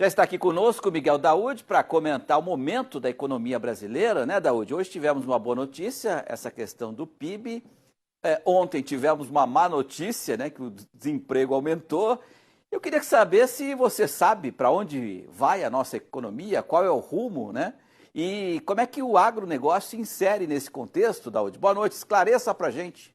Já está aqui conosco o Miguel Daúde para comentar o momento da economia brasileira, né, Daúde? Hoje tivemos uma boa notícia, essa questão do PIB. Ontem tivemos uma má notícia, né, que o desemprego aumentou. Eu queria saber se você sabe para onde vai a nossa economia, qual é o rumo, né? E como é que o agronegócio se insere nesse contexto, Daúde? Boa noite, esclareça para a gente.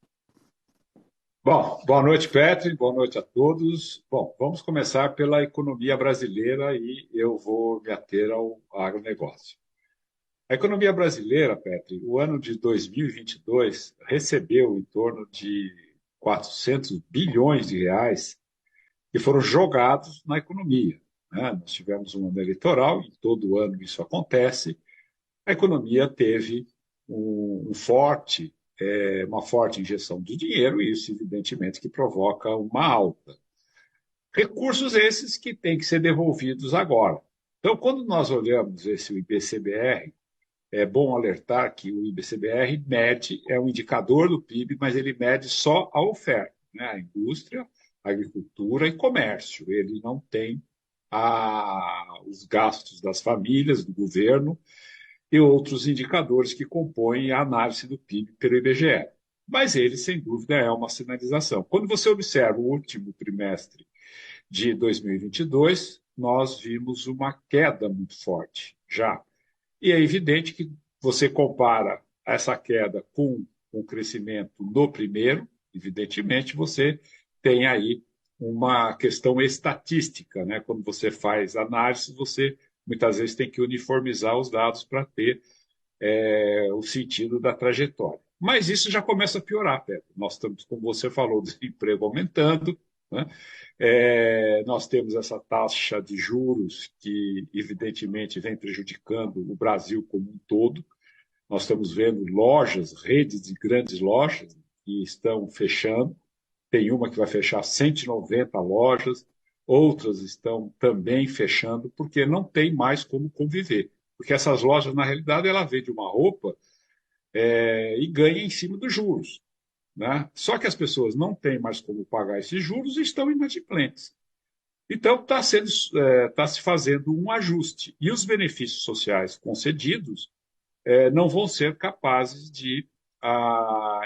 Bom, boa noite, Petri, boa noite a todos. Bom, vamos começar pela economia brasileira e eu vou me ater ao agronegócio. A economia brasileira, Petri, o ano de 2022 recebeu em torno de 400 bilhões de reais que foram jogados na economia, né? Nós tivemos um ano eleitoral e todo ano isso acontece. A economia teve uma forte injeção de dinheiro e isso, evidentemente, que provoca uma alta. Recursos esses que têm que ser devolvidos agora. Então, quando nós olhamos esse IBCBR, é bom alertar que o IBCBR é um indicador do PIB, mas ele mede só a oferta, né? A indústria, a agricultura e comércio. Ele não tem os gastos das famílias, do governo, e outros indicadores que compõem a análise do PIB pelo IBGE. Mas ele, sem dúvida, é uma sinalização. Quando você observa o último trimestre de 2022, nós vimos uma queda muito forte já. E é evidente que você compara essa queda com o crescimento no primeiro, evidentemente você tem aí uma questão estatística, né? Quando você faz análise, você muitas vezes tem que uniformizar os dados para ter o sentido da trajetória. Mas isso já começa a piorar, Pedro. Nós estamos, como você falou, o desemprego aumentando, né? Nós temos essa taxa de juros que, evidentemente, vem prejudicando o Brasil como um todo. Nós estamos vendo lojas, redes de grandes lojas que estão fechando. Tem uma que vai fechar 190 lojas, outras estão também fechando, porque não tem mais como conviver. Porque essas lojas, na realidade, ela vende uma roupa e ganha em cima dos juros, né? Só que as pessoas não têm mais como pagar esses juros e estão inadimplentes. Então, tá se fazendo um ajuste. E os benefícios sociais concedidos não vão ser capazes de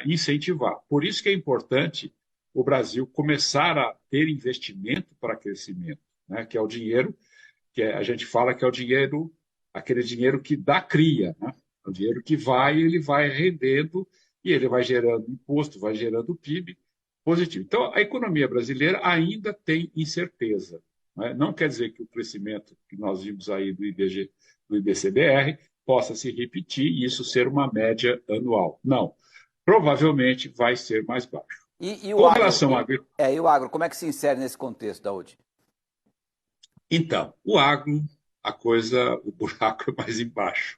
incentivar. Por isso que é importante o Brasil começar a ter investimento para crescimento, né? Que é o dinheiro a gente fala que é o dinheiro, aquele dinheiro que dá cria, né? É o dinheiro que ele vai rendendo e ele vai gerando imposto, vai gerando PIB positivo. Então, a economia brasileira ainda tem incerteza, né? Não quer dizer que o crescimento que nós vimos aí do IBCBR possa se repetir e isso ser uma média anual. Não. Provavelmente vai ser mais baixo. E o Com agro, relação à e o agro, como é que se insere nesse contexto, Daúde? Então, o agro, o buraco é mais embaixo,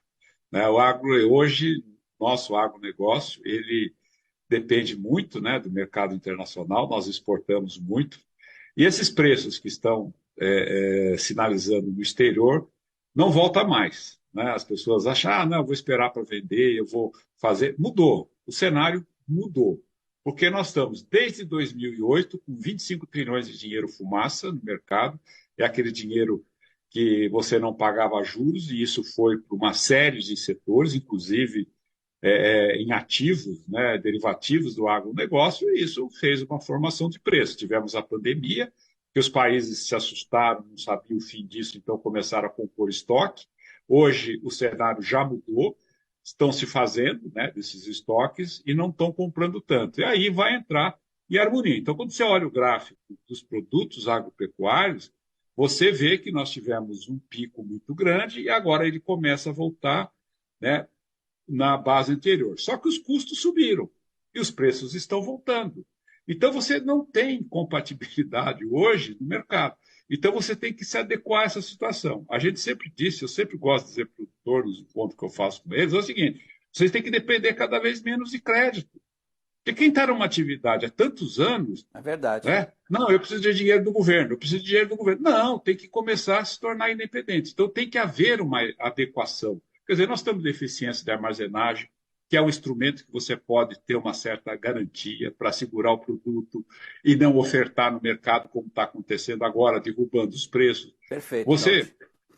né? O agro, hoje, nosso agronegócio, ele depende muito, né, do mercado internacional, nós exportamos muito, e esses preços que estão sinalizando no exterior não volta mais, né? As pessoas acham, não, eu vou esperar para vender, eu vou fazer. Mudou, o cenário mudou, porque nós estamos desde 2008 com 25 trilhões de dinheiro fumaça no mercado, é aquele dinheiro que você não pagava juros, e isso foi para uma série de setores, inclusive em ativos, né, derivativos do agronegócio, e isso fez uma formação de preço. Tivemos a pandemia, que os países se assustaram, não sabiam o fim disso, então começaram a compor estoque. Hoje o cenário já mudou, estão se fazendo, né, desses estoques e não estão comprando tanto. E aí vai entrar em harmonia. Então, quando você olha o gráfico dos produtos agropecuários, você vê que nós tivemos um pico muito grande e agora ele começa a voltar, né, na base anterior. Só que os custos subiram e os preços estão voltando. Então você não tem compatibilidade hoje no mercado. Então você tem que se adequar a essa situação. A gente sempre disse, eu sempre gosto de dizer para os produtores, o ponto que eu faço com eles, é o seguinte: vocês têm que depender cada vez menos de crédito. Porque quem está numa atividade há tantos anos, É verdade. né? Não, eu preciso de dinheiro do governo, eu preciso de dinheiro do governo. Não, tem que começar a se tornar independente. Então tem que haver uma adequação. Quer dizer, nós temos deficiência de armazenagem, que é um instrumento que você pode ter uma certa garantia para segurar o produto e não ofertar no mercado, como está acontecendo agora, derrubando os preços. Perfeito, Você Daud.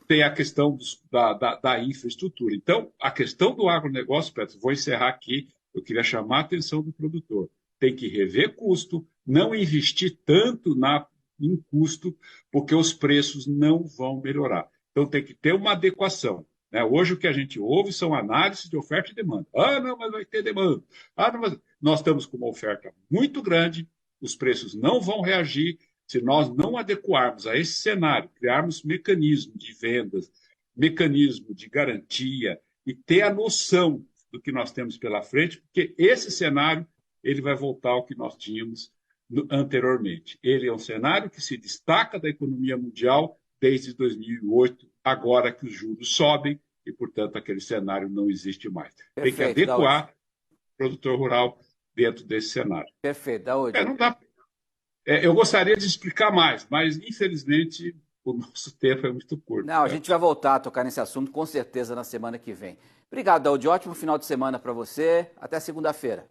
tem a questão da infraestrutura. Então, a questão do agronegócio, Petro, vou encerrar aqui, eu queria chamar a atenção do produtor. Tem que rever custo, não investir tanto em custo, porque os preços não vão melhorar. Então, tem que ter uma adequação. Né? Hoje, o que a gente ouve são análises de oferta e demanda. Ah, não, mas vai ter demanda. Ah, não, mas... Nós estamos com uma oferta muito grande, os preços não vão reagir. Se nós não adequarmos a esse cenário, criarmos mecanismo de vendas, mecanismo de garantia e ter a noção do que nós temos pela frente, porque esse cenário ele vai voltar ao que nós tínhamos anteriormente. Ele é um cenário que se destaca da economia mundial desde 2008, agora que os juros sobem e, portanto, aquele cenário não existe mais. Tem que Perfeito, Daud. adequar o produtor rural dentro desse cenário. Perfeito, Daud. Não dá. Eu gostaria de explicar mais, mas, infelizmente, o nosso tempo é muito curto. Não, a gente vai voltar a tocar nesse assunto com certeza na semana que vem. Obrigado, Daud. Ótimo final de semana para você. Até segunda-feira.